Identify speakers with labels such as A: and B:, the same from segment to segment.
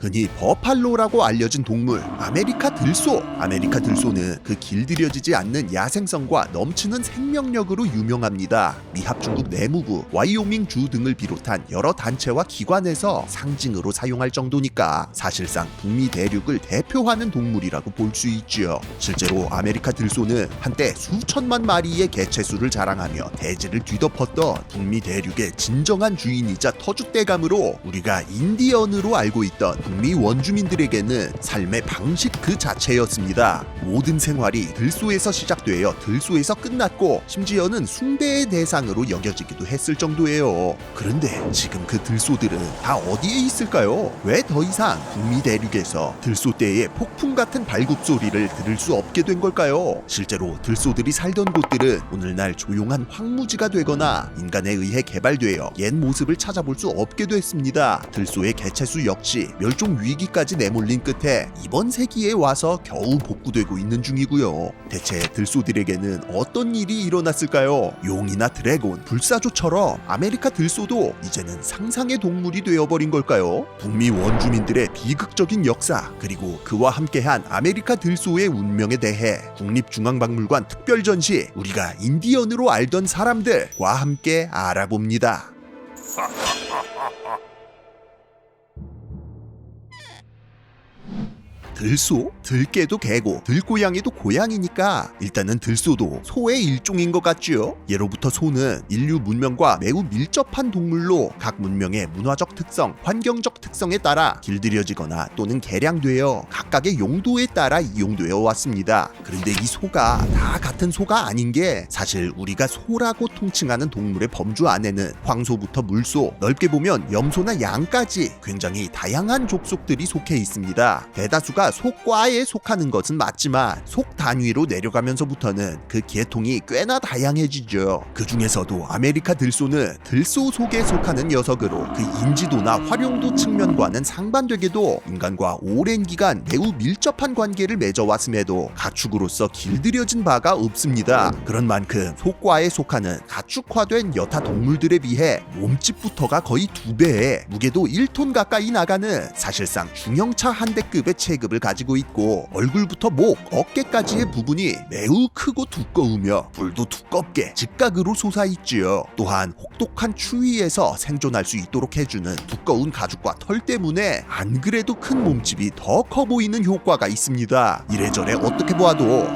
A: 흔히 버팔로라고 알려진 동물 아메리카 들소. 아메리카 들소는 그 길들여지지 않는 야생성과 넘치는 생명력으로 유명합니다. 미합중국 내무부, 와이오밍 주 등을 비롯한 여러 단체와 기관에서 상징으로 사용할 정도니까 사실상 북미 대륙을 대표하는 동물이라고 볼 수 있지요. 실제로 아메리카 들소는 한때 수천만 마리의 개체수를 자랑하며 대지를 뒤덮었던 북미 대륙의 진정한 주인이자 터줏대감으로 우리가 인디언으로 알고 있던 북미 원주민들에게는 삶의 방식 그 자체였습니다. 모든 생활이 들소에서 시작되어 들소에서 끝났고 심지어는 숭배의 대상으로 여겨지기도 했을 정도예요. 그런데 지금 그 들소들은 다 어디에 있을까요? 왜 더 이상 북미 대륙에서 들소떼의 폭풍 같은 발굽소리를 들을 수 없게 된 걸까요? 실제로 들소들이 살던 곳들은 오늘날 조용한 황무지가 되거나 인간에 의해 개발되어 옛 모습을 찾아볼 수 없게 됐습니다. 들소의 개체수 역시 멸종 위기까지 내몰린 끝에 이번 세기에 와서 겨우 복구되고 있는 중이고요. 대체 들소들에게는 어떤 일이 일어났을까요? 용이나 드래곤, 불사조처럼 아메리카 들소도 이제는 상상의 동물이 되어버린 걸까요? 북미 원주민들의 비극적인 역사 그리고 그와 함께한 아메리카 들소의 운명에 대해 국립중앙박물관 특별전시 우리가 인디언으로 알던 사람들과 함께 알아봅니다. 들소? 들깨도 개고 들고양이도 고양이니까 일단은 들소도 소의 일종인 것 같죠? 예로부터 소는 인류 문명과 매우 밀접한 동물로 각 문명의 문화적 특성, 환경적 특성에 따라 길들여지거나 또는 개량되어 각각의 용도에 따라 이용되어 왔습니다. 그런데 이 소가 다 같은 소가 아닌 게 사실 우리가 소라고 통칭하는 동물의 범주 안에는 황소부터 물소, 넓게 보면 염소나 양까지 굉장히 다양한 족속들이 속해 있습니다. 대다수가 속과에 속하는 것은 맞지만 속 단위로 내려가면서부터는 그 계통이 꽤나 다양해지죠. 그 중에서도 아메리카 들소는 들소 속에 속하는 녀석으로 그 인지도나 활용도 측면과는 상반되게도 인간과 오랜 기간 매우 밀접한 관계를 맺어왔음에도 가축으로서 길들여진 바가 없습니다. 그런 만큼 속과에 속하는 가축화된 여타 동물들에 비해 몸집부터가 거의 2배에 무게도 1톤 가까이 나가는 사실상 중형차 한 대급의 체급을 가지고 있고 얼굴부터 목, 어깨까지의 부분이 매우 크고 두꺼우며 뿔도 두껍게 직각으로 솟아있지요. 또한 혹독한 추위에서 생존할 수 있도록 해주는 두꺼운 가죽과 털 때문에 안 그래도 큰 몸집이 더 커 보이는 효과가 있습니다. 이래저래 어떻게 보아도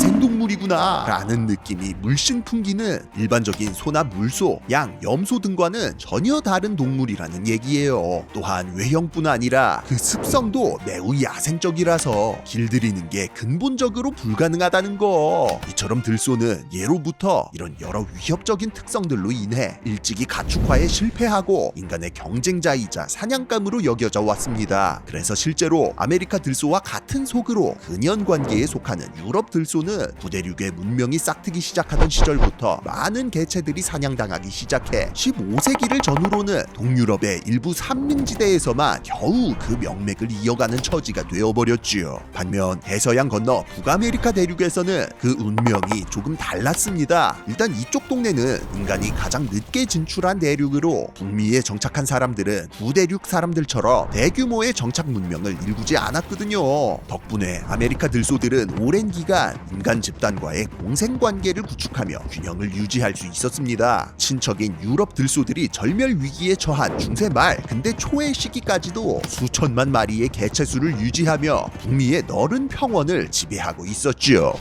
A: 야생동물이구나 라는 느낌이 물씬 풍기는 일반적인 소나 물소, 양, 염소 등과는 전혀 다른 동물이라는 얘기예요. 또한 외형뿐 아니라 그 습성도 매우 야생적이라서 길들이는 게 근본적으로 불가능하다는 거. 이처럼 들소는 예로부터 이런 여러 위협적인 특성들로 인해 일찍이 가축화에 실패하고 인간의 경쟁자이자 사냥감으로 여겨져 왔습니다. 그래서 실제로 아메리카 들소와 같은 속으로 근연관계에 속하는 유럽 들소는 구대륙의 문명이 싹트기 시작하던 시절부터 많은 개체들이 사냥당하기 시작해 15세기를 전후로는 동유럽의 일부 산민지대에서만 겨우 그 명맥을 이어가는 처지가 되어버렸지요. 반면 대서양 건너 북아메리카 대륙에서는 그 운명이 조금 달랐습니다. 일단 이쪽 동네는 인간이 가장 늦게 진출한 대륙으로 북미에 정착한 사람들은 구대륙 사람들처럼 대규모의 정착 문명을 일구지 않았거든요. 덕분에 아메리카 들소들은 오랜 기간 인간 집단과의 공생관계를 구축하며 균형을 유지할 수 있었습니다. 친척인 유럽 들소들이 절멸 위기에 처한 중세 말 근대 초의 시기까지도 수천만 마리의 개체수를 유지하며 북미의 너른 평원을 지배하고 있었지요.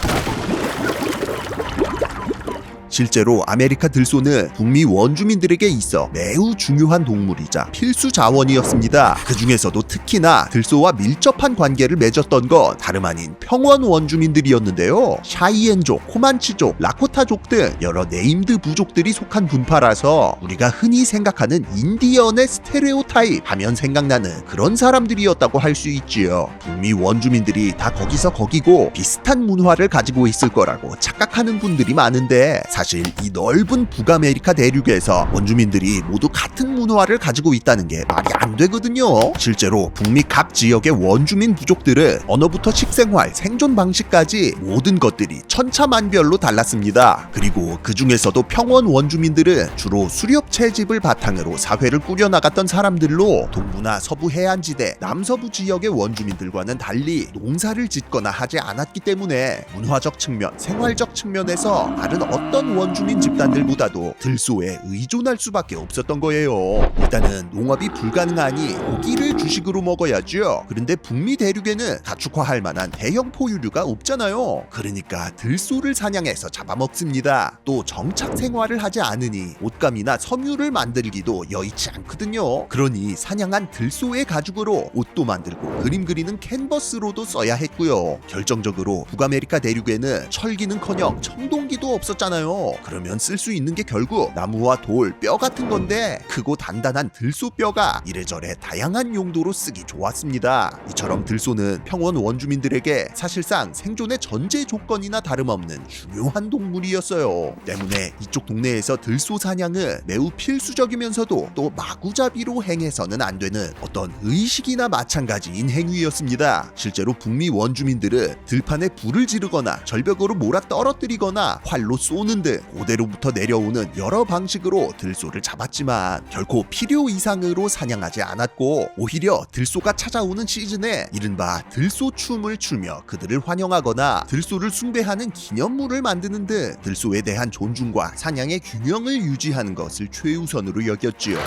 A: 실제로 아메리카 들소는 북미 원주민들에게 있어 매우 중요한 동물이자 필수 자원이었습니다. 그 중에서도 특히나 들소와 밀접한 관계를 맺었던 건 다름 아닌 평원 원주민들이었는데요. 샤이엔족, 코만치족, 라코타족 등 여러 네임드 부족들이 속한 분파라서 우리가 흔히 생각하는 인디언의 스테레오타입 하면 생각나는 그런 사람들이었다고 할 수 있지요. 북미 원주민들이 다 거기서 거기고 비슷한 문화를 가지고 있을 거라고 착각하는 분들이 많은데 사실 이 넓은 북아메리카 대륙에서 원주민들이 모두 같은 문화를 가지고 있다는 게 말이 안 되거든요. 실제로 북미 각 지역의 원주민 부족들은 언어부터 식생활, 생존 방식까지 모든 것들이 천차만별로 달랐습니다. 그리고 그 중에서도 평원 원주민들은 주로 수렵 채집을 바탕으로 사회를 꾸려나갔던 사람들로 동부나 서부 해안지대, 남서부 지역의 원주민들과는 달리 농사를 짓거나 하지 않았기 때문에 문화적 측면, 생활적 측면에서 다른 어떤 원주민 집단들보다도 들소에 의존할 수밖에 없었던 거예요. 일단은 농업이 불가능하니 고기를 주식으로 먹어야죠. 그런데 북미 대륙에는 가축화할 만한 대형 포유류가 없잖아요. 그러니까 들소를 사냥해서 잡아먹습니다. 또 정착 생활을 하지 않으니 옷감이나 섬유를 만들기도 여의치 않거든요. 그러니 사냥한 들소의 가죽으로 옷도 만들고 그림 그리는 캔버스로도 써야 했고요. 결정적으로 북아메리카 대륙에는 철기는커녕 청동기도 없었잖아요. 그러면 쓸 수 있는 게 결국 나무와 돌, 뼈 같은 건데 크고 단단한 들소뼈가 이래저래 다양한 용도로 쓰기 좋았습니다. 이처럼 들소는 평원 원주민들에게 사실상 생존의 전제 조건이나 다름없는 중요한 동물이었어요. 때문에 이쪽 동네에서 들소 사냥은 매우 필수적이면서도 또 마구잡이로 행해서는 안 되는 어떤 의식이나 마찬가지인 행위였습니다. 실제로 북미 원주민들은 들판에 불을 지르거나 절벽으로 몰아 떨어뜨리거나 활로 쏘는 등 고대로부터 내려오는 여러 방식으로 들소를 잡았지만 결코 필요 이상으로 사냥하지 않았고 오히려 들소가 찾아오는 시즌에 이른바 들소춤을 추며 그들을 환영하거나 들소를 숭배하는 기념물을 만드는 등 들소에 대한 존중과 사냥의 균형을 유지하는 것을 최우선으로 여겼지요.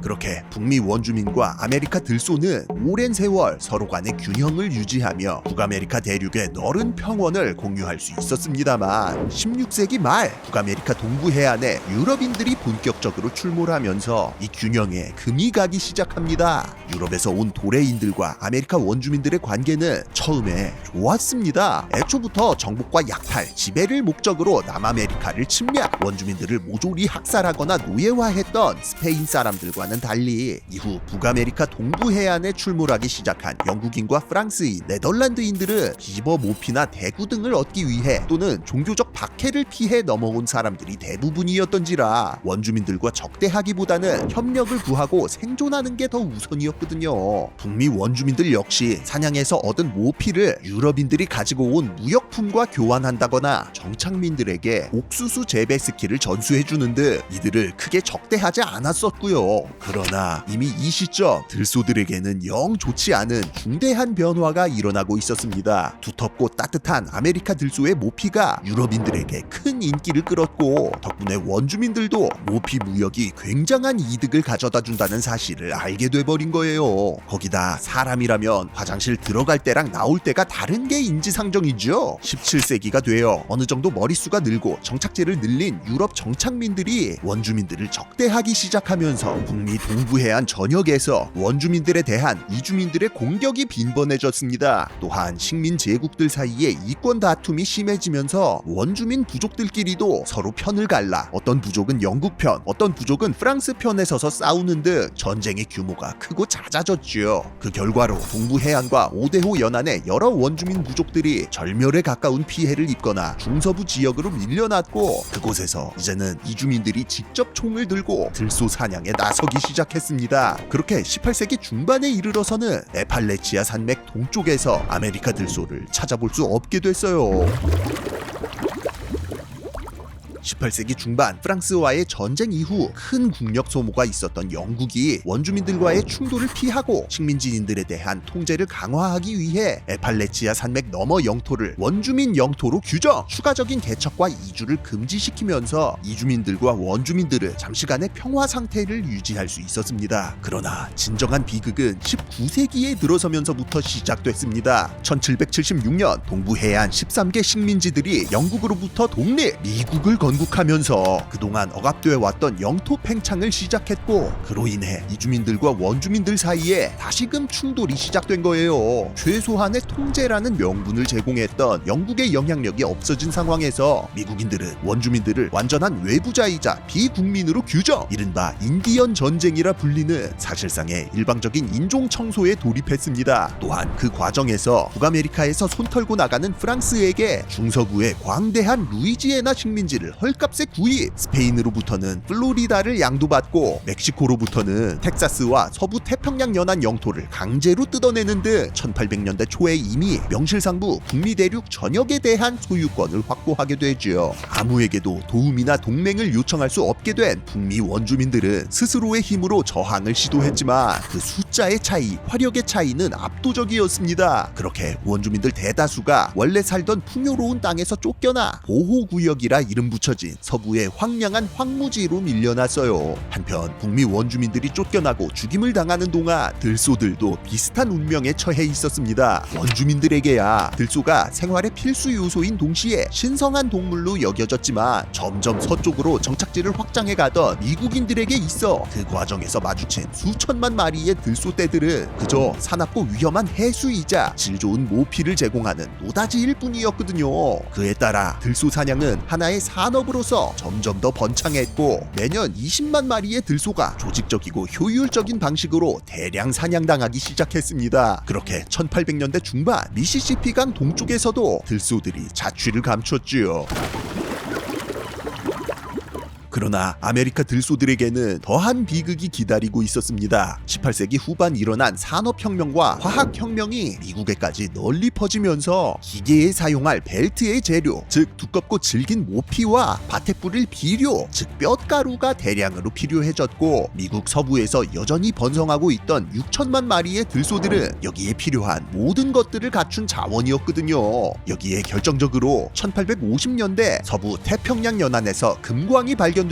A: 그렇게 북미 원주민과 아메리카 들소는 오랜 세월 서로 간의 균형을 유지하며 북아메리카 대륙의 너른 평원을 공유할 수 있었습니다만 16세기 말 북아메리카 동부 해안에 유럽인들이 본격적으로 출몰하면서 이 균형에 금이 가기 시작합니다. 유럽에서 온 도래인들과 아메리카 원주민들의 관계는 처음에 좋았습니다. 애초부터 정복과 약탈, 지배를 목적으로 남아메리카를 침략, 원주민들을 모조리 학살하거나 노예화했던 스페인 사람들과는 달리 이후 북아메리카 동부 해안에 출몰하기 시작한 영국인과 프랑스인, 네덜란드인들은 비버 모피나 대구 등을 얻기 위해 또는 종교적 박해를 피해 넘어온 사람들이 대부분이었던지라 원주민들과 적대하기보다는 협력을 구하고 생존하는 게 더 우선이었거든요. 북미 원주민들 역시 사냥에서 얻은 모피를 유럽인들이 가지고 온 무역품과 교환한다거나 정착민들에게 옥수수 재배 스킬을 전수해주는 등 이들을 크게 적대하지 않았었고요. 그러나 이미 이 시점 들소들에게는 영 좋지 않은 중대한 변화가 일어나고 있었습니다. 두텁고 따뜻한 아메리카 들소의 모피가 유럽인들에게 큰 인기를 끌었고 덕분에 원주민들도 모피 무역이 굉장한 이득을 가져다 준다는 사실을 알게 돼버린 거예요. 거기다 사람이라면 화장실 들어갈 때랑 나올 때가 다른 게 인지상정이죠. 17세기가 되어 어느 정도 머릿수가 늘고 정착지를 늘린 유럽 정착민들이 원주민들을 적대하기 시작하면서 북미 동부해안 전역에서 원주민들에 대한 이주민들의 공격이 빈번해졌습니다. 또한 식민 제국들 사이에 이권 다툼이 심해지면서 원주민 부족들끼리도 서로 편을 갈라 어떤 부족은 영국 편, 어떤 부족은 프랑스 편에 서서 싸우는 등 전쟁의 규모가 크고 잦아졌지요. 그 결과로 동부해안과 오대호 연안의 여러 원주민 부족들이 절멸에 가까운 피해를 입거나 중서부 지역으로 밀려났고 그곳에서 이제는 이주민들이 직접 총을 들고 들소 사냥에 나서기 시작했습니다. 그렇게 18세기 중반에 이르러서는 에팔레치아 산맥 동쪽에서 아메리카 들소를 찾아볼 수 없게 됐어요. 18세기 중반 프랑스와의 전쟁 이후 큰 국력 소모가 있었던 영국이 원주민들과의 충돌을 피하고 식민지인들에 대한 통제를 강화하기 위해 에팔레치아 산맥 너머 영토를 원주민 영토로 규정, 추가적인 개척과 이주를 금지시키면서 이주민들과 원주민들은 잠시간의 평화 상태를 유지할 수 있었습니다. 그러나 진정한 비극은 19세기에 들어서면서부터 시작됐습니다. 1776년 동부 해안 13개 식민지들이 영국으로부터 독립, 미국을 건 건국하면서 그동안 억압되어 왔던 영토 팽창을 시작했고, 그로 인해 이주민들과 원주민들 사이에 다시금 충돌이 시작된 거예요. 최소한의 통제라는 명분을 제공했던 영국의 영향력이 없어진 상황에서 미국인들은 원주민들을 완전한 외부자이자 비국민으로 규정, 이른바 인디언 전쟁이라 불리는 사실상의 일방적인 인종 청소에 돌입했습니다. 또한 그 과정에서 북아메리카에서 손털고 나가는 프랑스에게 중서부의 광대한 루이지애나 식민지를 헐값에 구입, 스페인으로부터는 플로리다를 양도받고 멕시코로부터는 텍사스와 서부 태평양 연안 영토를 강제로 뜯어내는 등 1800년대 초에 이미 명실상부 북미 대륙 전역에 대한 소유권을 확보하게 되지요. 아무에게도 도움이나 동맹을 요청할 수 없게 된 북미 원주민들은 스스로의 힘으로 저항을 시도했지만 그 숫자의 차이, 화력의 차이는 압도적이었습니다. 그렇게 원주민들 대다수가 원래 살던 풍요로운 땅에서 쫓겨나 보호구역이라 이름 붙여진 서부의 황량한 황무지로 밀려났어요. 한편 북미 원주민들이 쫓겨나고 죽임을 당하는 동안 들소들도 비슷한 운명에 처해 있었습니다. 원주민들에게야 들소가 생활의 필수 요소인 동시에 신성한 동물로 여겨졌지만 점점 서쪽으로 정착지를 확장해 가던 미국인들에게 있어 그 과정에서 마주친 수천만 마리의 들소떼들은 그저 사납고 위험한 해수이자 질 좋은 모피를 제공하는 노다지일 뿐이었거든요. 그에 따라 들소 사냥은 하나의 산업으로서 점점 더 번창했고, 매년 20만 마리의 들소가 조직적이고 효율적인 방식으로 대량 사냥당하기 시작했습니다. 그렇게 1800년대 중반 미시시피강 동쪽에서도 들소들이 자취를 감췄지요. 그러나 아메리카 들소들에게는 더한 비극이 기다리고 있었습니다. 18세기 후반 일어난 산업혁명과 화학혁명이 미국에까지 널리 퍼지면서 기계에 사용할 벨트의 재료, 즉 두껍고 질긴 모피와 밭에 뿌릴 비료, 즉 뼛가루가 대량으로 필요해졌고, 미국 서부에서 여전히 번성하고 있던 6천만 마리의 들소들은 여기에 필요한 모든 것들을 갖춘 자원이었거든요. 여기에 결정적으로 1850년대 서부 태평양 연안에서 금광이 발견되면서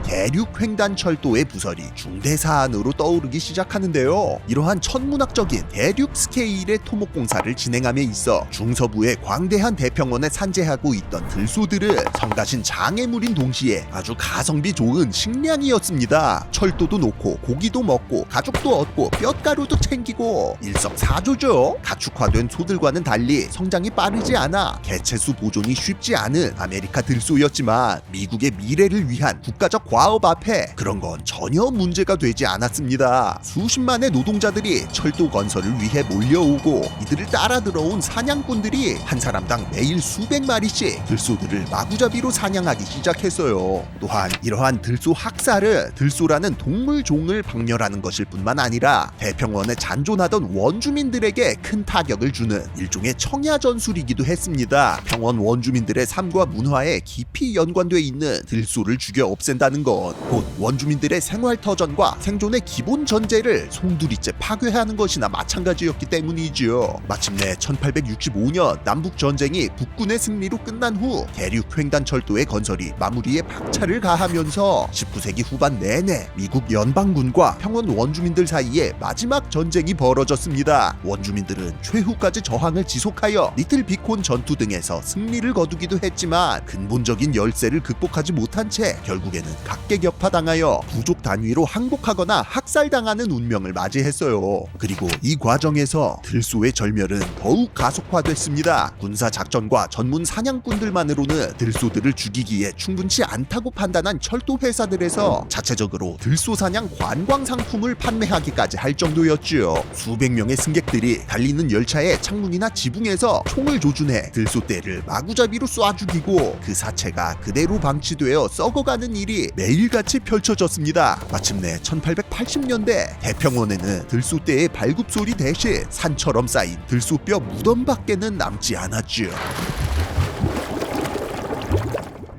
A: 대륙횡단철도의 부설이 중대 사안으로 떠오르기 시작하는데요. 이러한 천문학적인 대륙 스케일의 토목공사를 진행함에 있어 중서부의 광대한 대평원에 산재하고 있던 들소들은 성가신 장애물인 동시에 아주 가성비 좋은 식량이었습니다. 철도도 놓고 고기도 먹고 가죽도 얻고 뼛가루도 챙기고 일석사조죠. 가축화된 소들과는 달리 성장이 빠르지 않아 개체수 보존이 쉽지 않은 아메리카 들소였지만 미국의 미래를 위한 국가적 과업 앞에 그런 건 전혀 문제가 되지 않았습니다. 수십만의 노동자들이 철도 건설을 위해 몰려오고 이들을 따라 들어온 사냥꾼들이 한 사람당 매일 수백 마리씩 들소들을 마구잡이로 사냥하기 시작했어요. 또한 이러한 들소 학살은 들소라는 동물 종을 박멸하는 것일 뿐만 아니라 대평원에 잔존하던 원주민들에게 큰 타격을 주는 일종의 청야 전술이기도 했습니다. 평원 원주민들의 삶과 문화에 깊이 연관돼 있는 들소를 죽여 없앤다는 것, 곧 원주민들의 생활 터전과 생존의 기본 전제를 송두리째 파괴하는 것이나 마찬가지였기 때문이지요. 마침내 1865년 남북 전쟁이 북군의 승리로 끝난 후 대륙 횡단철도의 건설이 마무리에 박차를 가하면서 19세기 후반 내내 미국 연방군과 평원 원주민들 사이에 마지막 전쟁이 벌어졌습니다. 원주민들은 최후까지 저항을 지속하여 리틀 비콘 전투 등에서 승리를 거두기도 했지만 근본적인 열세를 극복하지 못한 채 결국에는 각계격파당하여 부족 단위로 항복하거나 학살당하는 운명을 맞이했어요. 그리고 이 과정에서 들소의 절멸은 더욱 가속화됐습니다. 군사작전과 전문 사냥꾼들만으로는 들소들을 죽이기에 충분치 않다고 판단한 철도 회사들에서 자체적으로 들소 사냥 관광 상품을 판매하기까지 할 정도였지요. 수백 명의 승객들이 달리는 열차의 창문이나 지붕에서 총을 조준해 들소떼를 마구잡이로 쏴 죽이고 그 사체가 그대로 방치되어 썩어가는 일이 매일같이 펼쳐졌습니다. 마침내 1880년대 대평원에는 들소떼의 발굽소리 대신 산처럼 쌓인 들소뼈 무덤밖에는 남지 않았지요.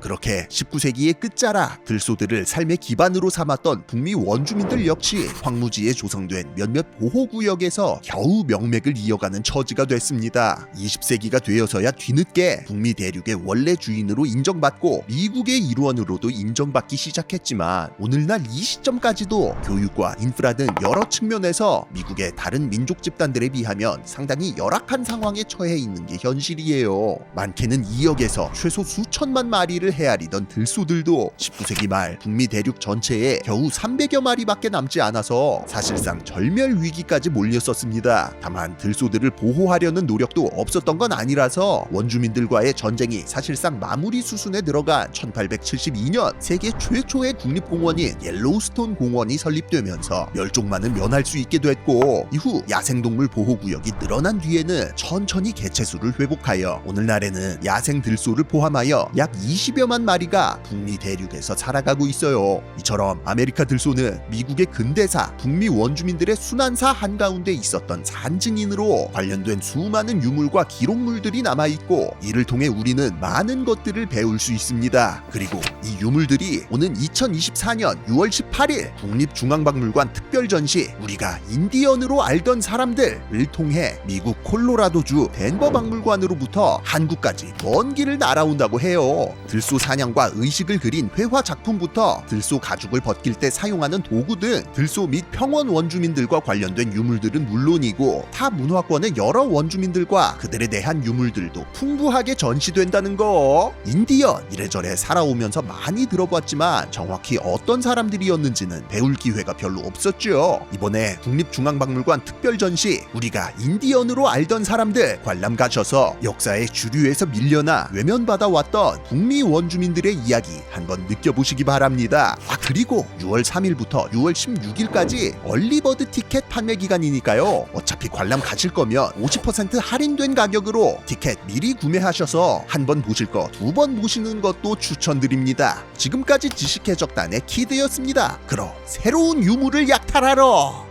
A: 그렇게 19세기의 끝자락 들소들을 삶의 기반으로 삼았던 북미 원주민들 역시 황무지에 조성된 몇몇 보호구역에서 겨우 명맥을 이어가는 처지가 됐습니다. 20세기가 되어서야 뒤늦게 북미 대륙의 원래 주인으로 인정받고 미국의 일원으로도 인정받기 시작했지만 오늘날 이 시점까지도 교육과 인프라 등 여러 측면에서 미국의 다른 민족 집단들에 비하면 상당히 열악한 상황에 처해 있는 게 현실이에요. 많게는 2억에서 최소 수천만 마리를 헤아리던 들소들도 19세기 말 북미 대륙 전체에 겨우 300여 마리밖에 남지 않아서 사실상 절멸 위기까지 몰렸었습니다. 다만 들소들을 보호하려는 노력도 없었던 건 아니라서 원주민들과의 전쟁이 사실상 마무리 수순에 들어간 1872년 세계 최초의 국립공원인 옐로우스톤 공원이 설립되면서 멸종만은 면할 수 있게 됐고, 이후 야생동물 보호구역이 늘어난 뒤에는 천천히 개체수를 회복하여 오늘날에는 야생 들소를 포함하여 약 20여만 마리가 북미 대륙에서 살아가고 있어요. 이처럼 아메리카 들소는 미국의 근대사 북미 원주민들의 순환사 한가운데 있었던 산증인으로 관련된 수많은 유물과 기록물들이 남아있고, 이를 통해 우리는 많은 것들을 배울 수 있습니다. 그리고 이 유물들이 오는 2024년 6월 18일 국립중앙박물관 특별전시 우리가 인디언으로 알던 사람들을 통해 미국 콜로라도주 덴버 박물관으로부터 한국까지 먼 길을 날아온다고 해요. 들소 사냥과 의식을 그린 회화 작품부터 들소 가죽을 벗길 때 사용하는 도구 등 들소 및 평원 원주민들과 관련된 유물들은 물론이고, 타 문화권의 여러 원주민들과 그들에 대한 유물들도 풍부하게 전시된다는 거. 인디언 이래저래 살아오면서 많이 들어봤지만 정확히 어떤 사람들이었는지는 배울 기회가 별로 없었죠. 이번에 국립중앙박물관 특별전시 우리가 인디언으로 알던 사람들 관람 가셔서 역사의 주류에서 밀려나 외면받아 왔던 북미 원주민들의 이야기 한번 느껴보시기 바랍니다. 그리고 6월 3일부터 6월 16일까지 얼리버드 티켓 판매 기간이니까요. 어차피 관람 가실 거면 50% 할인된 가격으로 티켓 미리 구매하셔서 한 번 보실 거 두 번 보시는 것도 추천드립니다. 지금까지 지식해적단의 키드였습니다. 그럼 새로운 유물을 약탈하러